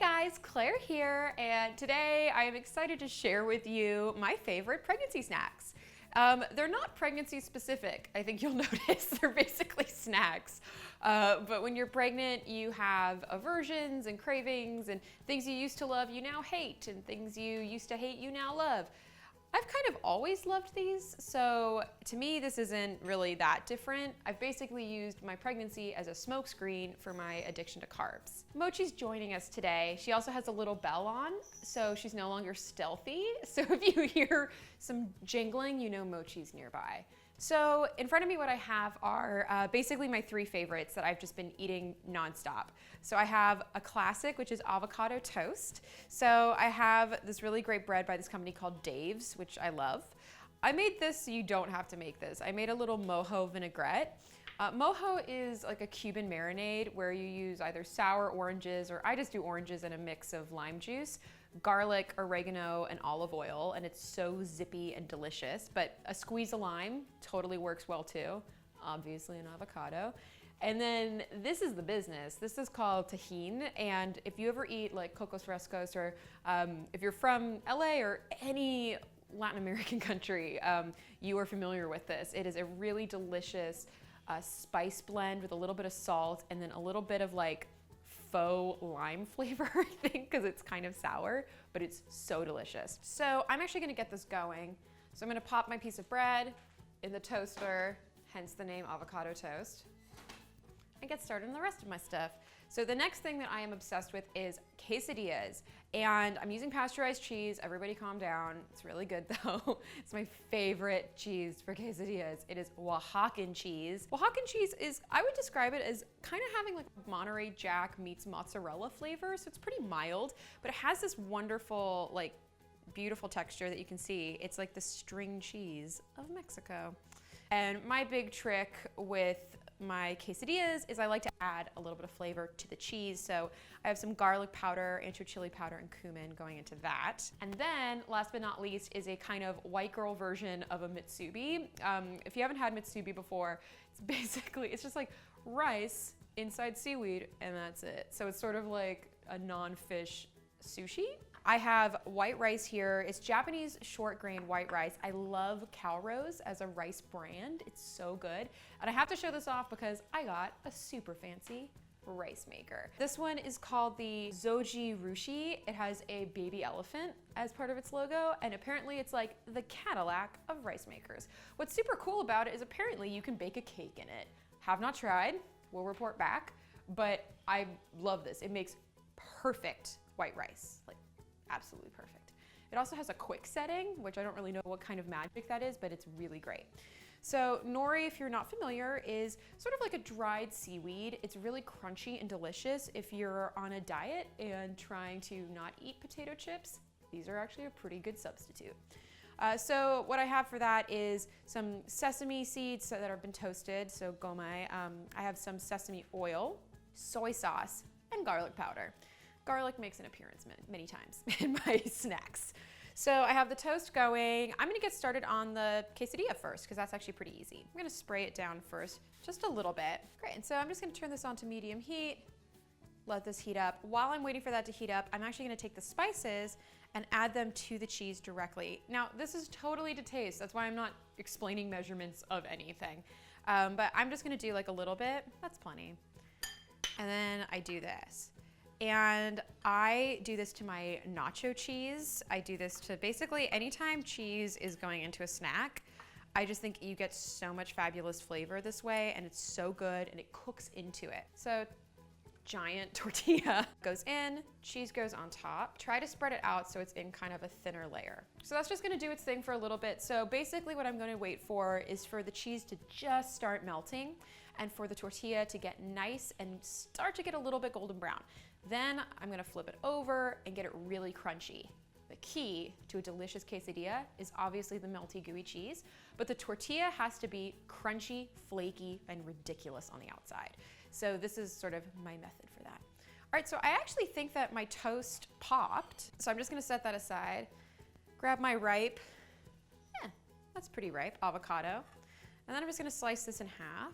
guys, Claire here, and today I am excited to share with you my favorite pregnancy snacks. They're not pregnancy specific, I think you'll notice. They're basically snacks. But when you're pregnant, you have aversions and cravings, and things you used to love you now hate, and things you used to hate you now love. I've kind of always loved these, so to me this isn't really that different. I've basically used my pregnancy as a smokescreen for my addiction to carbs. Mochi's joining us today. She also has a little bell on, so she's no longer stealthy. So if you hear some jingling, you know Mochi's nearby. So in front of me what I have are basically my three favorites that I've just been eating nonstop. So I have a classic, which is Avocado Toast. So I have this really great bread by this company called Dave's, which I love. I made this, you don't have to make this. I made a little mojo vinaigrette. Mojo is like a Cuban marinade where you use either sour oranges, or I just do oranges and a mix of lime juice, garlic, oregano, and olive oil, and it's so zippy and delicious. But a squeeze of lime totally works well too, obviously an avocado. And then this is the business. This is called tahine, and if you ever eat like cocos frescos, or if you're from LA or any Latin American country, you are familiar with this. It is a really delicious spice blend with a little bit of salt and then a little bit of like faux lime flavor, I think, because it's kind of sour, but it's so delicious. So I'm actually gonna get this going. So I'm gonna pop my piece of bread in the toaster, hence the name Avocado Toast, and get started on the rest of my stuff. So the next thing that I am obsessed with is quesadillas, and I'm using pasteurized cheese. Everybody calm down. It's really good though. It's my favorite cheese for quesadillas. It is Oaxacan cheese. Oaxacan cheese is, I would describe it as kind of having like Monterey Jack meets mozzarella flavor. So it's pretty mild, but it has this wonderful, like beautiful texture that you can see. It's like the string cheese of Mexico. And my big trick with my quesadillas is I like to add a little bit of flavor to the cheese. So I have some garlic powder, ancho chili powder, and cumin going into that. And then last but not least is a kind of white girl version of a Musubi. If you haven't had Musubi before, it's basically, it's just like rice inside seaweed, and that's it. So it's sort of like a non-fish sushi. I have white rice here. It's Japanese short grain white rice. I love Calrose as a rice brand. It's so good. And I have to show this off because I got a super fancy rice maker. This one is called the Zoji Rushi. It has a baby elephant as part of its logo, and apparently it's like the Cadillac of rice makers. What's super cool about it is apparently you can bake a cake in it. Have not tried, we'll report back, but I love this. It makes perfect white rice. Like, absolutely perfect. It also has a quick setting, which I don't really know what kind of magic that is, but it's really great. So nori, if you're not familiar, is sort of like a dried seaweed. It's really crunchy and delicious if you're on a diet and trying to not eat potato chips. These are actually a pretty good substitute. So what I have for that is some sesame seeds that have been toasted, so gomai. I have some sesame oil, soy sauce, and garlic powder. Garlic makes an appearance many times in my snacks. So I have the toast going. I'm gonna get started on the quesadilla first because that's actually pretty easy. I'm gonna spray it down first, just a little bit. Great, and so I'm just gonna turn this on to medium heat, let this heat up. While I'm waiting for that to heat up, I'm actually gonna take the spices and add them to the cheese directly. Now, this is totally to taste. That's why I'm not explaining measurements of anything. But I'm just gonna do like a little bit, that's plenty. And then I do this. And I do this to my nacho cheese. I do this to basically anytime cheese is going into a snack. I just think you get so much fabulous flavor this way, and it's so good, and it cooks into it. So giant tortilla goes in, cheese goes on top. Try to spread it out so it's in kind of a thinner layer. So that's just gonna do its thing for a little bit. So basically what I'm gonna wait for is for the cheese to just start melting and for the tortilla to get nice and start to get a little bit golden brown. Then I'm gonna flip it over and get it really crunchy. The key to a delicious quesadilla is obviously the melty gooey cheese, but the tortilla has to be crunchy, flaky, and ridiculous on the outside. So this is sort of my method for that. All right, so I actually think that my toast popped, so I'm just gonna set that aside, grab my ripe, that's pretty ripe, avocado, and then I'm just gonna slice this in half.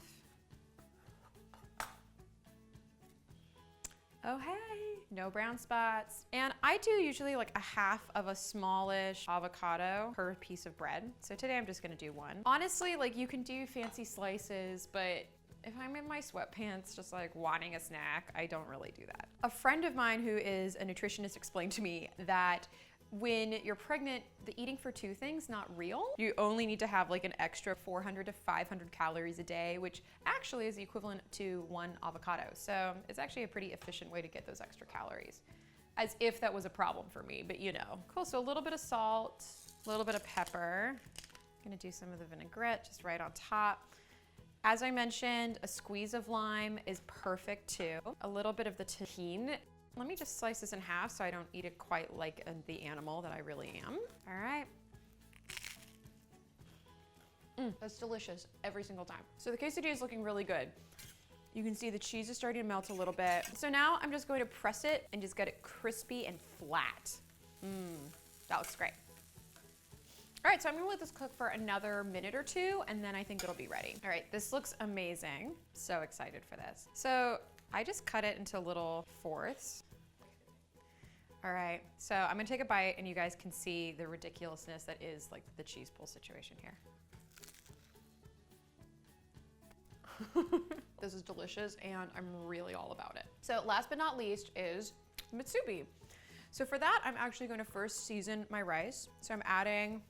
Oh, hey, no brown spots. And I do usually like a half of a smallish avocado per piece of bread. So today I'm just gonna do one. Honestly, like you can do fancy slices, but if I'm in my sweatpants just like wanting a snack, I don't really do that. A friend of mine who is a nutritionist explained to me that when you're pregnant, the eating for two things, not real. You only need to have like an extra 400 to 500 calories a day, which actually is the equivalent to one avocado. So it's actually a pretty efficient way to get those extra calories. As if that was a problem for me, but you know. Cool, so a little bit of salt, a little bit of pepper. I'm gonna do some of the vinaigrette just right on top. As I mentioned, a squeeze of lime is perfect too. A little bit of the tahini. Let me just slice this in half so I don't eat it quite like the animal that I really am. All right. That's delicious every single time. So the quesadilla is looking really good. You can see the cheese is starting to melt a little bit. So now I'm just going to press it and just get it crispy and flat. That looks great. All right, so I'm gonna let this cook for another minute or two and then I think it'll be ready. All right, this looks amazing. So excited for this. So I just cut it into little fourths. All right, so I'm gonna take a bite and you guys can see the ridiculousness that is like the cheese pull situation here. This is delicious and I'm really all about it. So last but not least is Musubi. So for that, I'm actually gonna first season my rice. So I'm adding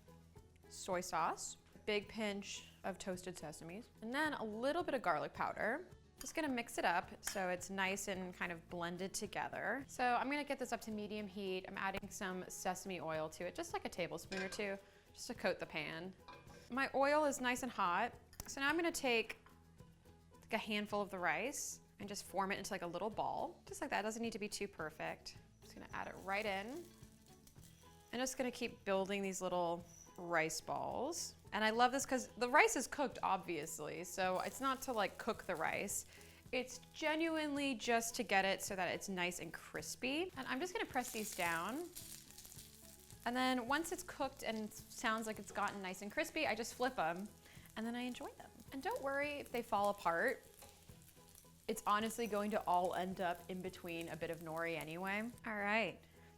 soy sauce, a big pinch of toasted sesame, and then a little bit of garlic powder. Just gonna mix it up so it's nice and kind of blended together. So I'm gonna get this up to medium heat. I'm adding some sesame oil to it, just like a tablespoon or two, just to coat the pan. My oil is nice and hot. So now I'm gonna take like a handful of the rice and just form it into like a little ball. Just like that, it doesn't need to be too perfect. Just gonna add it right in. I'm just gonna keep building these little rice balls. And I love this because the rice is cooked, obviously, so it's not to like cook the rice. It's genuinely just to get it so that it's nice and crispy. And I'm just gonna press these down. And then once it's cooked and sounds like it's gotten nice and crispy, I just flip them and then I enjoy them. And don't worry if they fall apart. It's honestly going to all end up in between a bit of nori anyway. All right.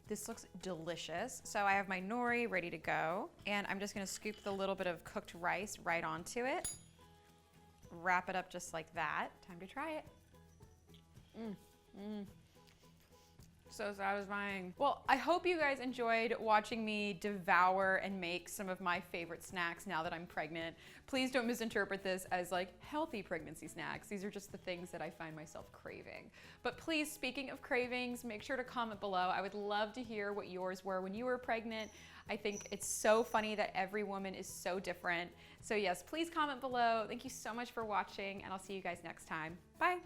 This looks delicious. So I have my nori ready to go, and I'm just gonna scoop the little bit of cooked rice right onto it. Wrap it up just like that. Time to try it. So satisfying. Well, I hope you guys enjoyed watching me devour and make some of my favorite snacks now that I'm pregnant. Please don't misinterpret this as like healthy pregnancy snacks. These are just the things that I find myself craving. But please, speaking of cravings, make sure to comment below. I would love to hear what yours were when you were pregnant. I think it's so funny that every woman is so different. So yes, please comment below. Thank you so much for watching, and I'll see you guys next time. Bye.